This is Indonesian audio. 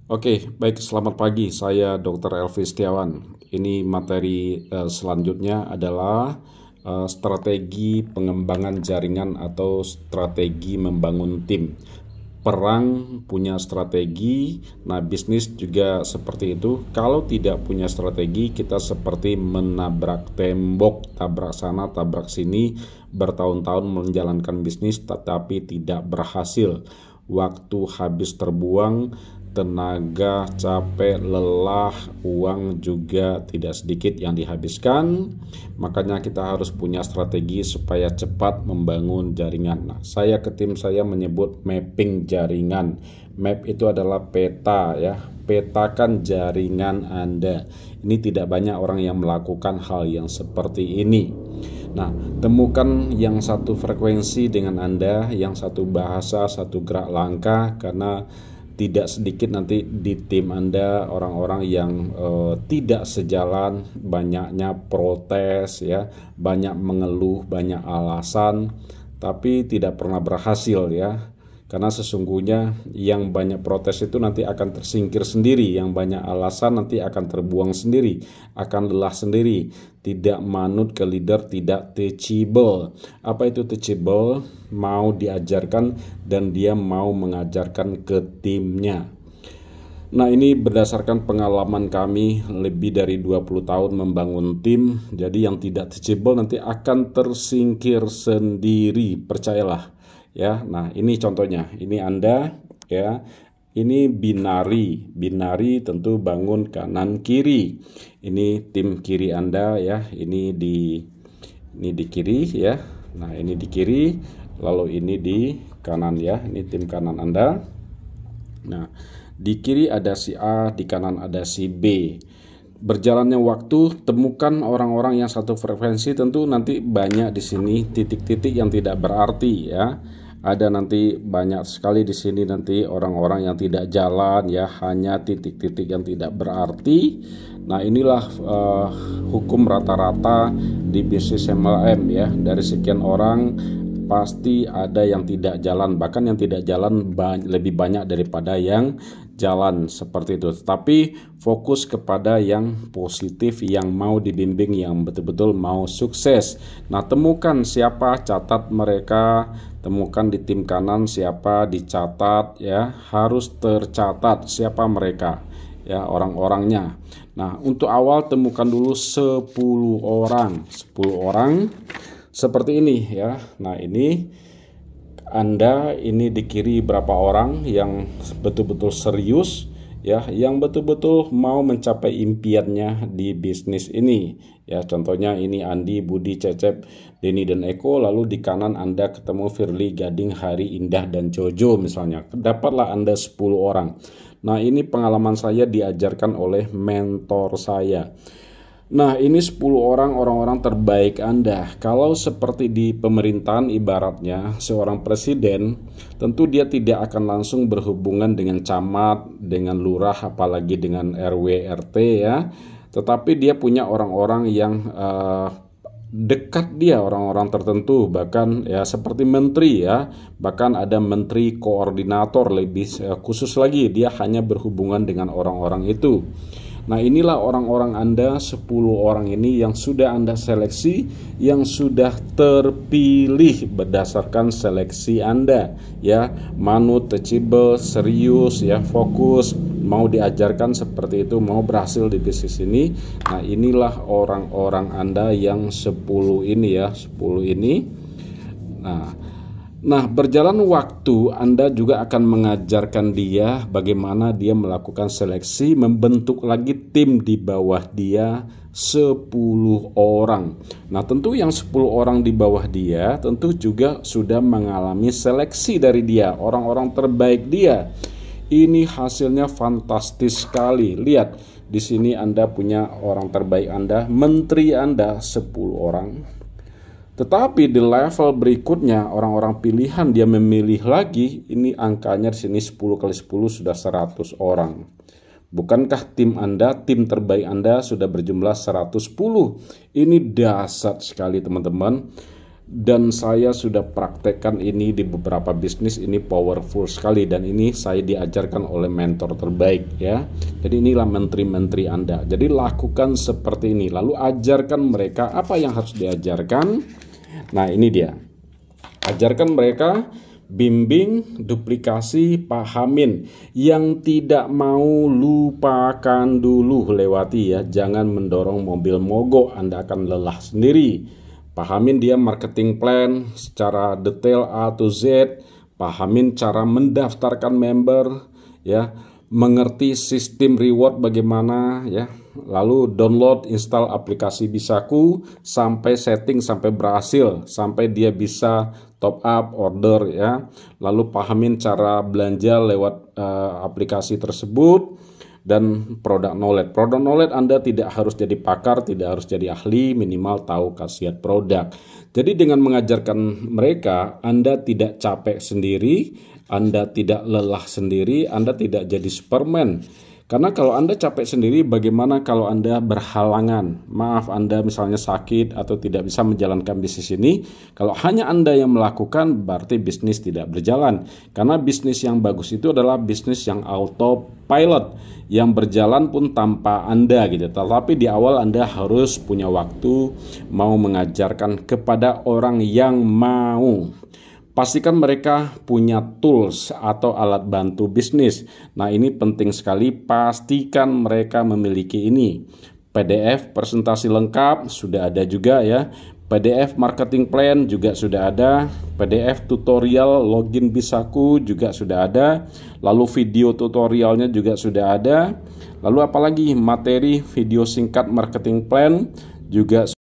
Oke, baik, selamat pagi. Saya Dr. Elvi Setiawan. Ini materi selanjutnya adalah strategi pengembangan jaringan atau strategi membangun tim. Perang punya strategi, nah bisnis juga seperti itu. Kalau tidak punya strategi, kita seperti menabrak tembok, tabrak sana, tabrak sini, bertahun-tahun menjalankan bisnis tetapi tidak berhasil. Waktu habis terbuang, tenaga capek, lelah, uang juga tidak sedikit yang dihabiskan. Makanya kita harus punya strategi supaya cepat membangun jaringan. Nah, saya ke tim saya menyebut mapping jaringan. Map itu adalah peta ya. Petakan jaringan Anda. Ini tidak banyak orang yang melakukan hal yang seperti ini. Nah, temukan yang satu frekuensi dengan Anda, yang satu bahasa, satu gerak langkah, karena tidak sedikit nanti di tim Anda orang-orang yang tidak sejalan, banyaknya protes ya, banyak mengeluh, banyak alasan, tapi tidak pernah berhasil ya. Karena sesungguhnya yang banyak protes itu nanti akan tersingkir sendiri, yang banyak alasan nanti akan terbuang sendiri, akan lelah sendiri, tidak manut ke leader, tidak teachable. Apa itu teachable? Mau diajarkan dan dia mau mengajarkan ke timnya. Nah, ini berdasarkan pengalaman kami lebih dari 20 tahun membangun tim. Jadi yang tidak teachable nanti akan tersingkir sendiri, percayalah. Ya, nah ini contohnya. Ini Anda ya. Ini binari tentu bangun kanan kiri. Ini tim kiri Anda ya. Ini di kiri ya. Nah, ini di kiri, lalu ini di kanan ya. Ini tim kanan Anda. Nah, di kiri ada si A, di kanan ada si B. Berjalannya waktu, temukan orang-orang yang satu frekuensi. Tentu nanti banyak di sini titik-titik yang tidak berarti ya. Ada nanti banyak sekali di sini nanti orang-orang yang tidak jalan ya, hanya titik-titik yang tidak berarti. Nah, inilah hukum rata-rata di bisnis MLM ya. Dari sekian orang pasti ada yang tidak jalan, bahkan yang tidak jalan lebih banyak daripada yang jalan, seperti itu. Tapi fokus kepada yang positif, yang mau dibimbing, yang betul-betul mau sukses. Nah, temukan siapa, catat mereka. Temukan di tim kanan siapa, dicatat ya, harus tercatat siapa mereka ya, orang-orangnya. Nah, untuk awal temukan dulu 10 orang. 10 orang seperti ini ya. Nah, ini Anda, ini di kiri berapa orang yang betul-betul serius ya, yang betul-betul mau mencapai impiannya di bisnis ini ya. Contohnya ini Andi, Budi, Cecep, Denny dan Eko. Lalu di kanan Anda ketemu Firly, Gading, Hari, Indah dan Jojo misalnya. Dapatlah Anda 10 orang. Nah, ini pengalaman saya diajarkan oleh mentor saya. Nah, ini 10 orang terbaik Anda. Kalau seperti di pemerintahan ibaratnya seorang presiden, tentu dia tidak akan langsung berhubungan dengan camat, dengan lurah, apalagi dengan RW, RT ya. Tetapi dia punya orang-orang yang dekat dia, orang-orang tertentu, bahkan ya seperti menteri ya. Bahkan ada menteri koordinator, lebih khusus lagi, dia hanya berhubungan dengan orang-orang itu. Nah, inilah orang-orang Anda, 10 orang ini yang sudah Anda seleksi, yang sudah terpilih berdasarkan seleksi Anda ya, manut, teachable, serius ya, fokus, mau diajarkan seperti itu, mau berhasil di bisnis ini. Nah, inilah orang-orang Anda yang 10 ini ya, 10 ini. Nah, berjalan waktu Anda juga akan mengajarkan dia bagaimana dia melakukan seleksi, membentuk lagi tim di bawah dia 10 orang. Nah, tentu yang 10 orang di bawah dia tentu juga sudah mengalami seleksi dari dia, orang-orang terbaik dia. Ini hasilnya fantastis sekali. Lihat, di sini Anda punya orang terbaik Anda, menteri Anda 10 orang. Tetapi di level berikutnya, orang-orang pilihan dia memilih lagi, ini angkanya di sini 10 kali 10 sudah 100 orang. Bukankah tim Anda, tim terbaik Anda sudah berjumlah 110? Ini dahsyat sekali teman-teman. dan saya sudah praktekkan ini di beberapa bisnis. Ini powerful sekali dan ini saya diajarkan oleh mentor terbaik ya. Jadi inilah menteri-menteri Anda. Jadi lakukan seperti ini, lalu ajarkan mereka apa yang harus diajarkan. Nah ini dia, ajarkan mereka, bimbing, duplikasi, pahamin. Yang tidak mau lupakan dulu, lewati ya. Jangan mendorong mobil mogok, Anda akan lelah sendiri. Pahamin dia marketing plan secara detail A to Z. Pahamin cara mendaftarkan member ya. Mengerti sistem reward bagaimana ya. Lalu download, install aplikasi Bisaku sampai setting, sampai berhasil, sampai dia bisa top up order ya. Lalu pahamin cara belanja lewat aplikasi tersebut. Dan product knowledge. Product knowledge Anda tidak harus jadi pakar, tidak harus jadi ahli, minimal tahu khasiat produk. Jadi dengan mengajarkan mereka, Anda tidak capek sendiri, Anda tidak lelah sendiri, Anda tidak jadi Superman. Karena kalau Anda capek sendiri, bagaimana kalau Anda berhalangan? Maaf, Anda misalnya sakit atau tidak bisa menjalankan bisnis ini. Kalau hanya Anda yang melakukan, berarti bisnis tidak berjalan. Karena bisnis yang bagus itu adalah bisnis yang autopilot, yang berjalan pun tanpa Anda gitu. Tetapi di awal Anda harus punya waktu, mau mengajarkan kepada orang yang mau. Pastikan mereka punya tools atau alat bantu bisnis. Nah ini penting sekali, pastikan mereka memiliki ini. PDF presentasi lengkap sudah ada juga ya. PDF marketing plan juga sudah ada. PDF tutorial login Bisaku juga sudah ada. Lalu video tutorialnya juga sudah ada. Lalu apalagi materi video singkat marketing plan juga